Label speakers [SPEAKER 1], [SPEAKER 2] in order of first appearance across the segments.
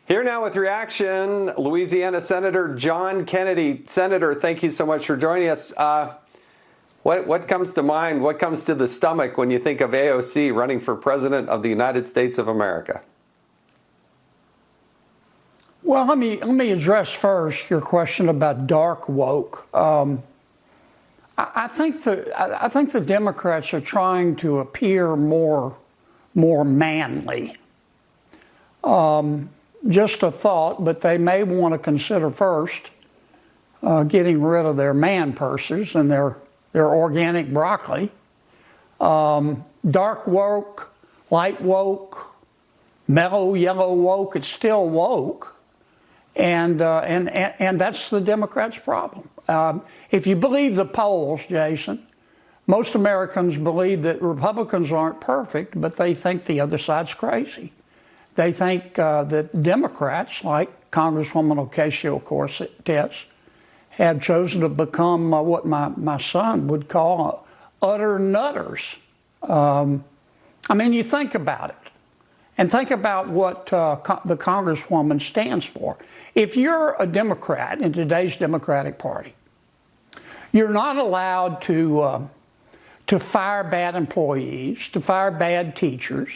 [SPEAKER 1] Here now with reaction, Louisiana Senator John Kennedy. Senator, thank you so much for joining us. What comes to mind, what comes to the stomach when you think of AOC running for President of the United States of America?
[SPEAKER 2] Well, let me address first your question about dark woke. I think the Democrats are trying to appear more manly. Just a thought, but they may want to consider first getting rid of their man purses and their organic broccoli. Dark woke, light woke, mellow yellow woke, it's still woke. And that's the Democrats' problem. If you believe the polls, Jason, most Americans believe that Republicans aren't perfect, but they think the other side's crazy. They think that Democrats, like Congresswoman Ocasio-Cortez, have chosen to become what my son would call utter nutters. I mean, you think about it. And think about what the Congresswoman stands for. If you're a Democrat in today's Democratic Party, you're not allowed to fire bad employees, to fire bad teachers.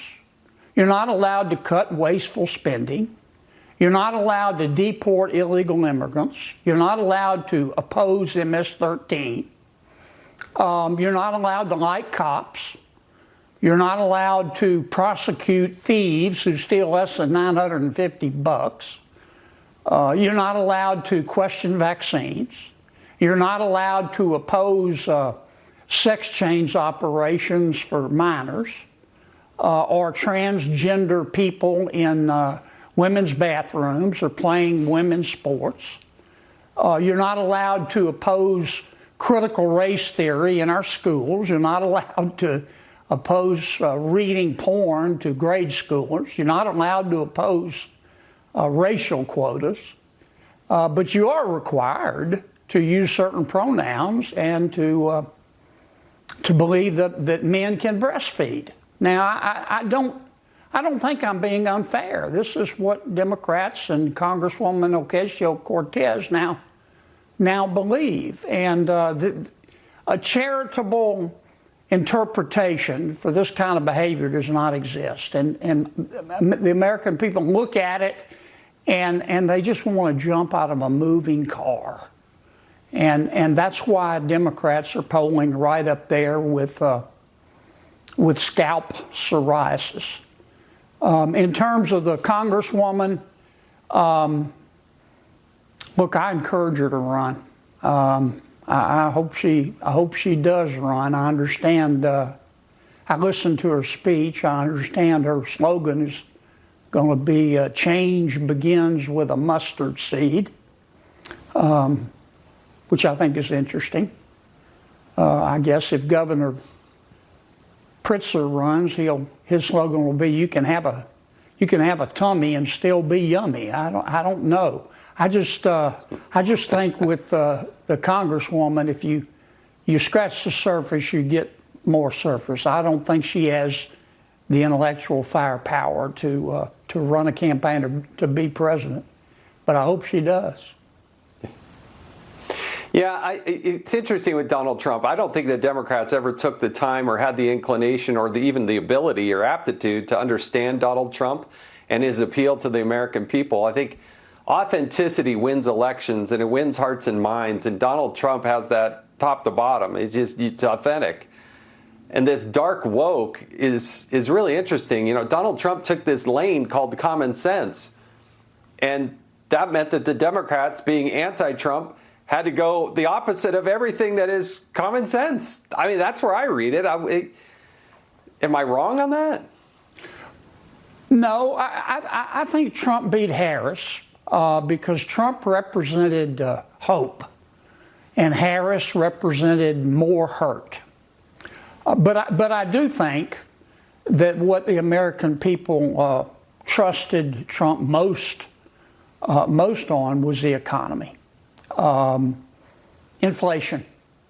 [SPEAKER 2] You're not allowed to cut wasteful spending. You're not allowed to deport illegal immigrants. You're not allowed to oppose MS-13. You're not allowed to like cops. You're not allowed to prosecute thieves who steal less than $950. You're not allowed to question vaccines. You're not allowed to oppose sex change operations for minors or transgender people in women's bathrooms or playing women's sports. You're not allowed to oppose critical race theory in our schools. You're not allowed to oppose reading porn to grade schoolers. You're not allowed to oppose racial quotas. But you are required to use certain pronouns and to believe that men can breastfeed. Now, I don't think I'm being unfair. This is what Democrats and Congresswoman Ocasio-Cortez now believe. And a charitable interpretation for this kind of behavior does not exist. And the American people look at it and they just want to jump out of a moving car. And that's why Democrats are polling right up there with scalp psoriasis. In terms of the Congresswoman, look, I encourage her to run. I hope she does run. I understand. I listened to her speech. I understand her slogan is going to be "Change begins with a mustard seed," which I think is interesting. I guess if Governor Pritzker runs, his slogan will be "You can have a tummy and still be yummy." I don't know. I just think with the Congresswoman, if you scratch the surface, you get more surface. I don't think she has the intellectual firepower to run a campaign to be president, but I hope she does.
[SPEAKER 1] Yeah, it's interesting with Donald Trump. I don't think the Democrats ever took the time or had the inclination or even the ability or aptitude to understand Donald Trump and his appeal to the American people. I think authenticity wins elections and it wins hearts and minds, and Donald Trump has that top to bottom. It's authentic. And this dark woke is really interesting. You know, Donald Trump took this lane called common sense, and that meant that the Democrats, being anti-Trump, had to go the opposite of everything that is common sense. I mean, that's where I read it. Am I wrong on that?
[SPEAKER 2] No, I think Trump beat Harris because Trump represented hope and Harris represented more hurt. But I do think that what the American people trusted Trump most on was the economy. Inflation.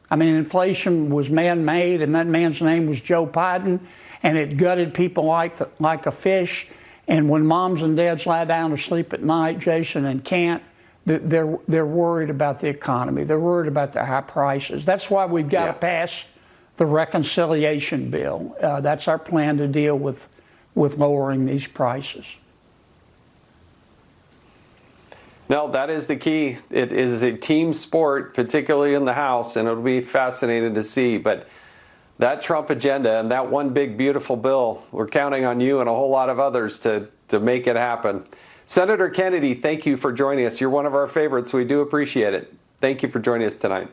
[SPEAKER 2] I mean, inflation was man-made, and that man's name was Joe Biden, and it gutted people like a fish, And when moms and dads lie down to sleep at night, Jason, and can't, they're worried about the economy. They're worried about the high prices. That's why we've got to pass the reconciliation bill. That's our plan to deal with lowering these prices.
[SPEAKER 1] No, that is the key. It is a team sport, particularly in the House, and it'll be fascinating to see. But that Trump agenda and that one big, beautiful bill, we're counting on you and a whole lot of others to make it happen. Senator Kennedy, thank you for joining us. You're one of our favorites. We do appreciate it. Thank you for joining us tonight.